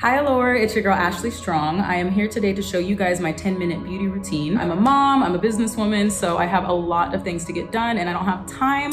Hi Allure, it's your girl Ashley Strong. I am here today to show you guys my 10-minute beauty routine. I'm a mom, I'm a businesswoman, so I have a lot of things to get done and I don't have time.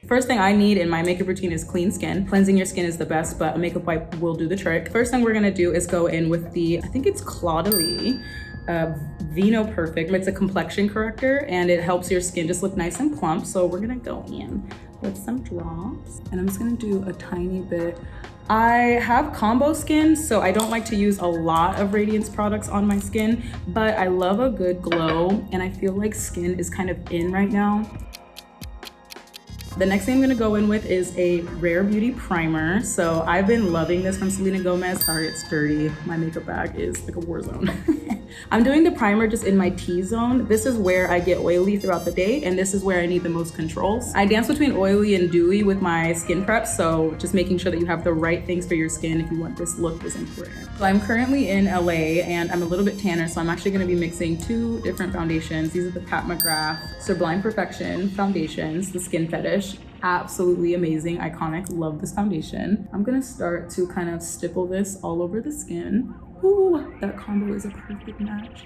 First thing I need in my makeup routine is clean skin. Cleansing your skin is the best, but a makeup wipe will do the trick. First thing we're gonna do is go in with the, I think it's Caudalie, Vinoperfect. It's a complexion corrector and it helps your skin just look nice and plump. So we're gonna go in with some drops and I'm just gonna do a tiny bit. I have combo skin, so I don't like to use a lot of Radiance products on my skin, but I love a good glow and I feel like skin is kind of in right now. The next thing I'm gonna go in with is a Rare Beauty primer. So I've been loving this from Selena Gomez. Sorry, it's dirty. My makeup bag is like a war zone. I'm doing the primer just in my T-zone. This is where I get oily throughout the day, and this is where I need the most controls. I dance between oily and dewy with my skin prep, so just making sure that you have the right things for your skin if you want this look is important. So I'm currently in LA, and I'm a little bit tanner, so I'm actually gonna be mixing two different foundations. These are the McGrath Sublime Perfection foundations, the Skin Fetish. Absolutely amazing, iconic, love this foundation. I'm gonna start to kind of stipple this all over the skin. Ooh, that combo is a perfect match.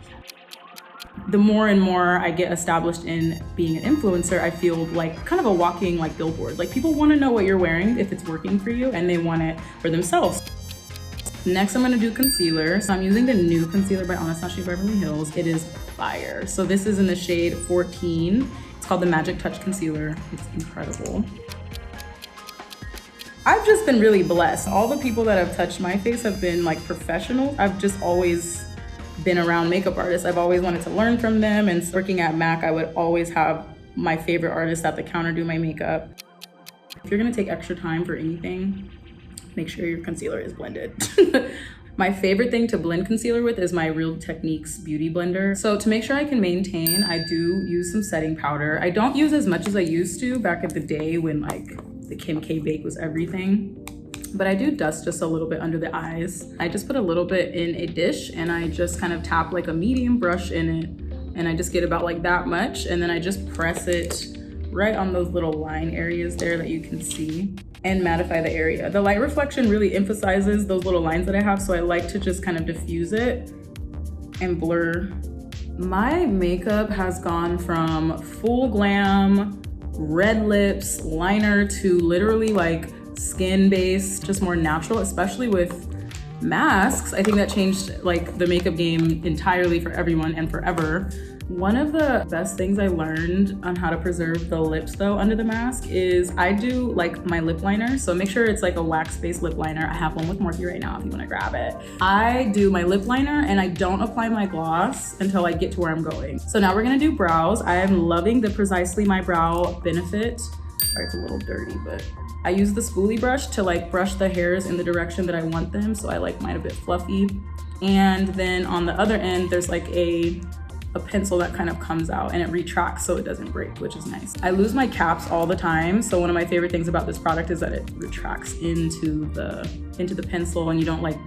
The more and more I get established in being an influencer, I feel like kind of a walking like billboard. Like people wanna know what you're wearing if it's working for you and they want it for themselves. Next, I'm gonna do concealer. So I'm using the new concealer by Anastasia Beverly Hills. It is fire. So this is in the shade 14. It's called the Magic Touch Concealer. It's incredible. I've just been really blessed. All the people that have touched my face have been like professionals. I've just always been around makeup artists. I've always wanted to learn from them, and working at MAC, I would always have my favorite artists at the counter do my makeup. If you're gonna take extra time for anything, make sure your concealer is blended. My favorite thing to blend concealer with is my Real Techniques Beauty Blender. So to make sure I can maintain, I do use some setting powder. I don't use as much as I used to back in the day when like the Kim K bake was everything. But I do dust just a little bit under the eyes. I just put a little bit in a dish and I just kind of tap like a medium brush in it. And I just get about like that much. And then I just press it right on those little line areas there that you can see and mattify the area. The light reflection really emphasizes those little lines that I have. So I like to just kind of diffuse it and blur. My makeup has gone from full glam, red lips, liner to literally like skin based, just more natural, especially with masks. I think that changed like the makeup game entirely for everyone and forever. One of the best things I learned on how to preserve the lips though under the mask is I do like my lip liner. So make sure it's like a wax-based lip liner. I have one with Morphe right now if you wanna grab it. I do my lip liner and I don't apply my gloss until I get to where I'm going. So now we're gonna do brows. I am loving the Precisely My Brow Benefit. Sorry, it's a little dirty, but I use the spoolie brush to like brush the hairs in the direction that I want them. So I like mine a bit fluffy. And then on the other end, there's like a pencil that kind of comes out and it retracts so it doesn't break, which is nice. I lose my caps all the time. So one of my favorite things about this product is that it retracts into the pencil and you don't like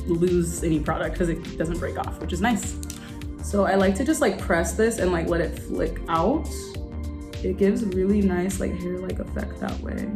lose any product because it doesn't break off, which is nice. So I like to just like press this and like let it flick out. It gives really nice like hair-like effect that way.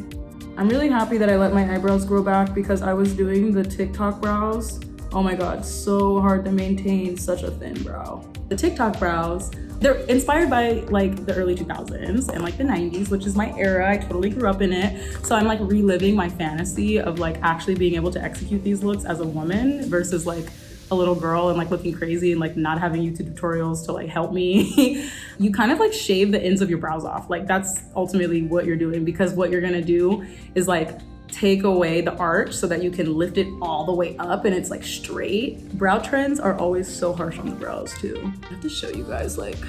I'm really happy that I let my eyebrows grow back because I was doing the TikTok brows. Oh my God, so hard to maintain such a thin brow. The TikTok brows, they're inspired by like the early 2000s and like the 90s, which is my era. I totally grew up in it. So I'm like reliving my fantasy of like actually being able to execute these looks as a woman versus like a little girl and like looking crazy and like not having YouTube tutorials to like help me. You kind of like shave the ends of your brows off. Like that's ultimately what you're doing, because what you're gonna do is like take away the arch so that you can lift it all the way up and it's like straight. Brow trends are always so harsh on the brows too. I have to show you guys, like,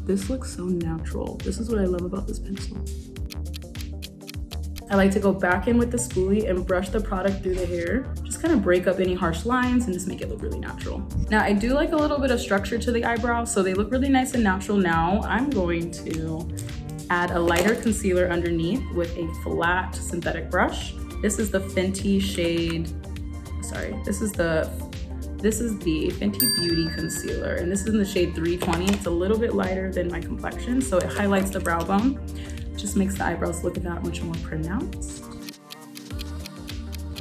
this looks so natural. This is what I love about this pencil. I like to go back in with the spoolie and brush the product through the hair. Just kind of break up any harsh lines and just make it look really natural. Now I do like a little bit of structure to the eyebrows, so they look really nice and natural now. I'm going to add a lighter concealer underneath with a flat synthetic brush. This is the Fenty shade, this is the Fenty Beauty Concealer, and this is in the shade 320. It's a little bit lighter than my complexion, so it highlights the brow bone. Just makes the eyebrows look that much more pronounced.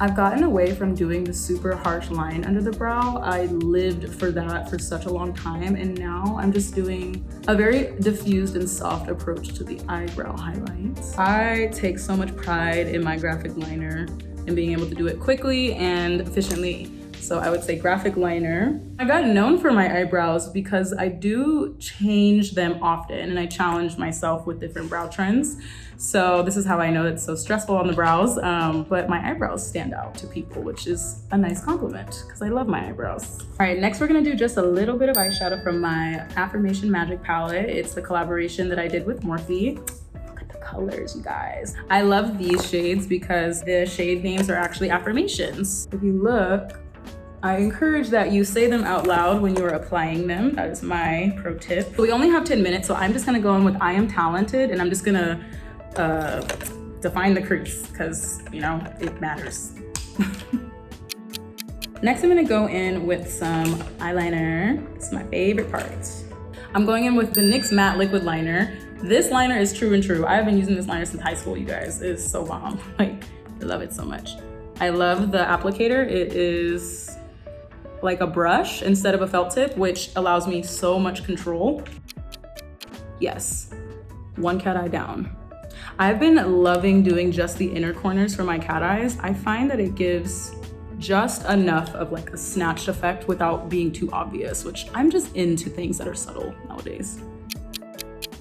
I've gotten away from doing the super harsh line under the brow. I lived for that for such a long time, and now I'm just doing a very diffused and soft approach to the eyebrow highlights. I take so much pride in my graphic liner and being able to do it quickly and efficiently. So I would say graphic liner. I got known for my eyebrows because I do change them often and I challenge myself with different brow trends. So this is how I know it's so stressful on the brows, but my eyebrows stand out to people, which is a nice compliment because I love my eyebrows. All right, next we're gonna do just a little bit of eyeshadow from my Affirmation Magic palette. It's the collaboration that I did with Morphe. Colors, you guys. I love these shades because the shade names are actually affirmations. If you look, I encourage that you say them out loud when you're applying them. That is my pro tip. We only have 10 minutes, so I'm just gonna go in with I am talented, and I'm just gonna define the crease because, you know, it matters. Next, I'm gonna go in with some eyeliner. It's my favorite part. I'm going in with the NYX Matte Liquid Liner. This liner is true and true. I've been using this liner since high school, you guys. It's so bomb. Like, I love it so much. I love the applicator. It is like a brush instead of a felt tip, which allows me so much control. Yes, one cat eye down. I've been loving doing just the inner corners for my cat eyes. I find that it gives just enough of like a snatched effect without being too obvious, which I'm just into things that are subtle nowadays.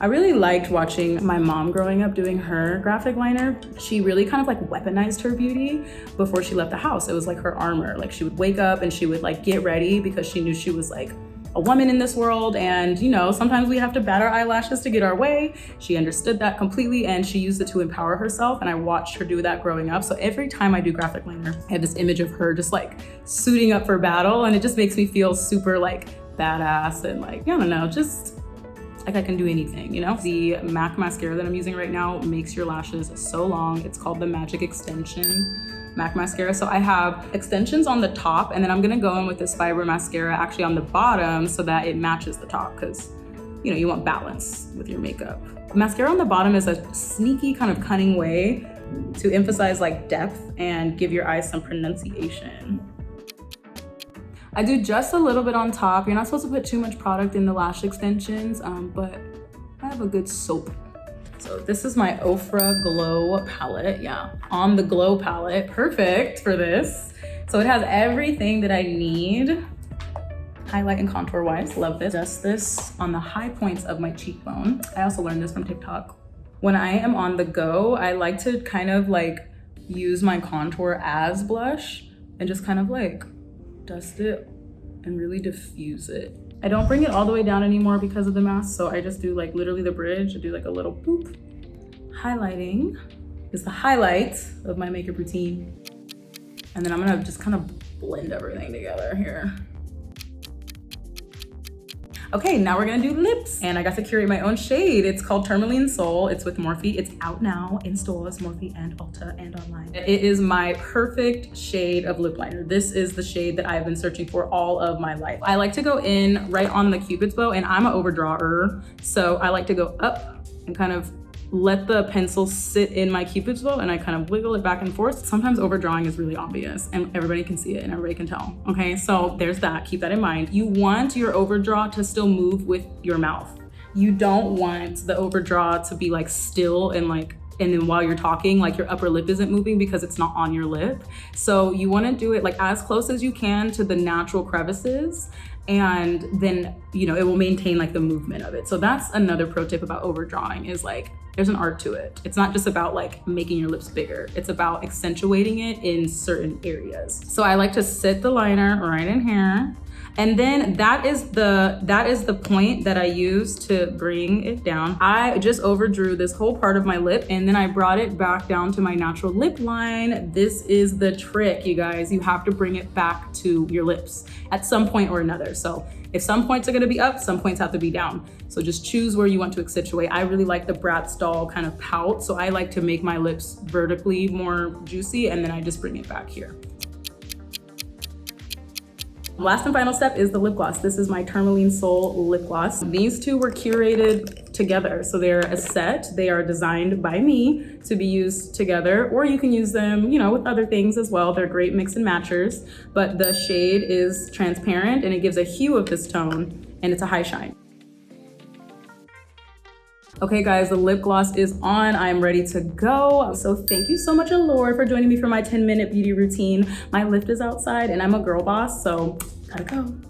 I really liked watching my mom growing up doing her graphic liner. She really kind of like weaponized her beauty before she left the house. It was like her armor. Like she would wake up and she would like get ready because she knew she was like a woman in this world. And you know, sometimes we have to bat our eyelashes to get our way. She understood that completely and she used it to empower herself. And I watched her do that growing up. So every time I do graphic liner, I have this image of her just like suiting up for battle. And it just makes me feel super like badass and like, I don't know, just like I can do anything, you know? The MAC mascara that I'm using right now makes your lashes so long. It's called the Magic Extension MAC mascara. So I have extensions on the top, and then I'm gonna go in with this fiber mascara actually on the bottom so that it matches the top, because you know, you want balance with your makeup. Mascara on the bottom is a sneaky kind of cunning way to emphasize like depth and give your eyes some pronunciation. I do just a little bit on top. You're not supposed to put too much product in the lash extensions, but I have a good soap. So this is my Ofra Glow palette. Yeah, on the Glow palette, perfect for this. So it has everything that I need, highlight and contour wise. Love this. Just this on the high points of my cheekbone. I also learned this from TikTok. When I am on the go, I like to kind of like use my contour as blush and just kind of like dust it and really diffuse it. I don't bring it all the way down anymore because of the mask, so I just do like literally the bridge. I do like a little boop. Highlighting is the highlight of my makeup routine. And then I'm gonna just kind of blend everything together here. Okay, now we're gonna do lips. And I got to curate my own shade. It's called Tourmaline Soul. It's with Morphe. It's out now in stores, Morphe and Ulta and online. It is my perfect shade of lip liner. This is the shade that I've been searching for all of my life. I like to go in right on the Cupid's bow, and I'm an overdrawer. So I like to go up and kind of let the pencil sit in my Cupid's bow and I kind of wiggle it back and forth. Sometimes overdrawing is really obvious and everybody can see it and everybody can tell. Okay, so there's that, keep that in mind. You want your overdraw to still move with your mouth. You don't want the overdraw to be like still and then while you're talking, like your upper lip isn't moving because it's not on your lip. So you wanna do it like as close as you can to the natural crevices, and then, you know, it will maintain like the movement of it. So that's another pro tip about overdrawing is like, there's an art to it. It's not just about like making your lips bigger. It's about accentuating it in certain areas. So I like to sit the liner right in here. And then that is the point that I use to bring it down. I just overdrew this whole part of my lip and then I brought it back down to my natural lip line. This is the trick, you guys. You have to bring it back to your lips at some point or another. So if some points are gonna be up, some points have to be down. So just choose where you want to accentuate. I really like the Bratz doll kind of pout. So I like to make my lips vertically more juicy and then I just bring it back here. Last and final step is the lip gloss. This is my Tourmaline Soul lip gloss. These two were curated together. So they're a set. They are designed by me to be used together, or you can use them, you know, with other things as well. They're great mix and matchers, but the shade is transparent and it gives a hue of this tone, and it's a high shine. Okay guys, the lip gloss is on. I'm ready to go. So thank you so much, Allure, for joining me for my 10-minute beauty routine. My lift is outside and I'm a girl boss, so gotta go.